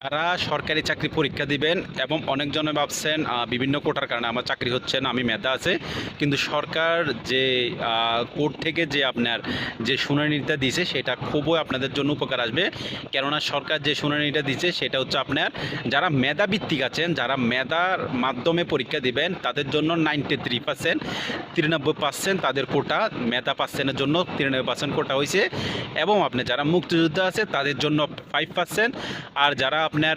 যারা সরকারি চাকরি পরীক্ষা দিবেন এবং অনেকজনে ভাবছেন বিভিন্ন কোটার কারণে আমার চাকরি হচ্ছে না, আমি মেধা আছে, কিন্তু সরকার যে কোর্ট থেকে যে আপনার যে শুনানিটা দিয়েছে সেটা খুবই আপনাদের জন্য উপকার আসবে। কেননা সরকার যে শুনানিটা দিয়েছে সেটা হচ্ছে আপনার যারা মেধা ভিত্তিক আছেন, যারা মেধার মাধ্যমে পরীক্ষা দিবেন তাদের জন্য 93%, 93% তাদের কোটা মেধা পার্সেন্টের জন্য 93% কোটা হয়েছে। এবং আপনি যারা মুক্তিযোদ্ধা আছে তাদের জন্য 5%, আর যারা আপনার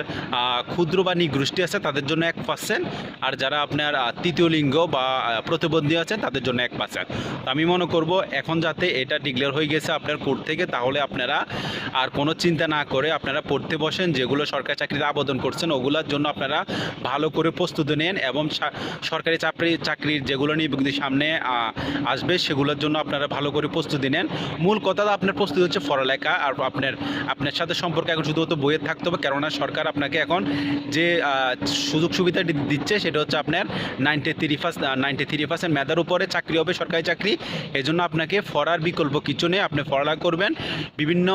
ক্ষুদ্র বা নিগোষ্ঠী আছে তাদের জন্য 1%, আর যারা আপনার তৃতীয় লিঙ্গ বা প্রতিবন্ধী আছে তাদের জন্য 1%। তো আমি মনে করব এখন যাতে এটা ডিক্লেয়ার হয়ে গেছে আপনার কোর্ট থেকে, তাহলে আপনারা আর কোনো চিন্তা না করে আপনারা পড়তে বসেন। যেগুলো সরকারি চাকরিতে আবেদন করছেন ওগুলোর জন্য আপনারা ভালো করে প্রস্তুতি নেন, এবং সরকারি চাকরির যেগুলো নিয়ে সামনে আসবে সেগুলোর জন্য আপনারা ভালো করে প্রস্তুতি নেন। মূল কথা আপনার প্রস্তুতি হচ্ছে পড়ালেখা, আর আপনার সাথে সম্পর্ক এখন শুধুমাত্র বইয়ের থাকতে হবে। কেননা সরকার আপনাকে এখন যে সুযোগ সুবিধা দিচ্ছে সেটা হচ্ছে আপনার 93% মেধার উপরে চাকরি হবে, সরকারি চাকরি। এই জন্য আপনাকে পড়ার বিকল্প কিছু নেই, আপনি পড়ালেখা করবেন। বিভিন্ন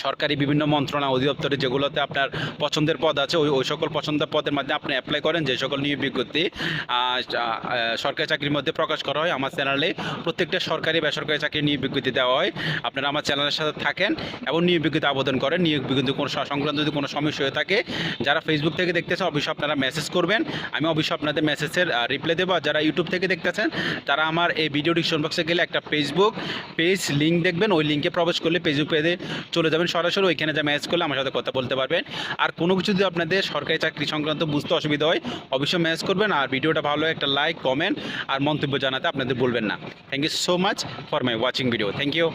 সরকারি বিভিন্ন মন্ত্রণালয় অধিদপ্তরে যেগুলোতে আপনার পছন্দের পদ আছে ওই সকল পছন্দের পদের মাধ্যমে আপনি অ্যাপ্লাই করেন। যে সকল নিয়োগ বিজ্ঞপ্তি সরকারি চাকরির মধ্যে প্রকাশ করা হয় আমার চ্যানেলে প্রত্যেকটা সরকারি বেসরকারি চাকরির নিয়োগ বিজ্ঞপ্তি দেওয়া হয়। আপনারা আমার চ্যানেলের সাথে থাকেন এবং নিয়োগ বিজ্ঞপ্তি আবেদন করেন। নিয়োগ বিজ্ঞপ্তি কোনো সংক্রান্ত যদি কোনো সমস্যা হয়ে থাকে, যারা ফেসবুক থেকে দেখতেছেন অবশ্যই আপনারা মেসেজ করবেন, আমি অবশ্যই আপনাদের মেসেজের রিপ্লাই দেবো। আর যারা ইউটিউব থেকে দেখতেছেন তারা আমার এই ভিডিও ডিসক্রিপশন বক্সে গেলে একটা ফেসবুক পেজ লিঙ্ক দেখবেন, ওই লিঙ্কে প্রবেশ করলে ফেসবুক পেজে চলে যাবেন, সরাসরি ওইখানে যা ম্যাচ করলে আমার সাথে কথা বলতে পারবেন। আর কোনো কিছু যদি আপনাদের সরকারি চাকরি সংক্রান্ত বুঝতে অসুবিধা হয় অবশ্যই ম্যাচ করবেন। আর ভিডিওটা ভালো একটা লাইক কমেন্ট আর মন্তব্য জানাতে আপনাদের ভুলবেন না। Thank you so much for my watching video. Thank you.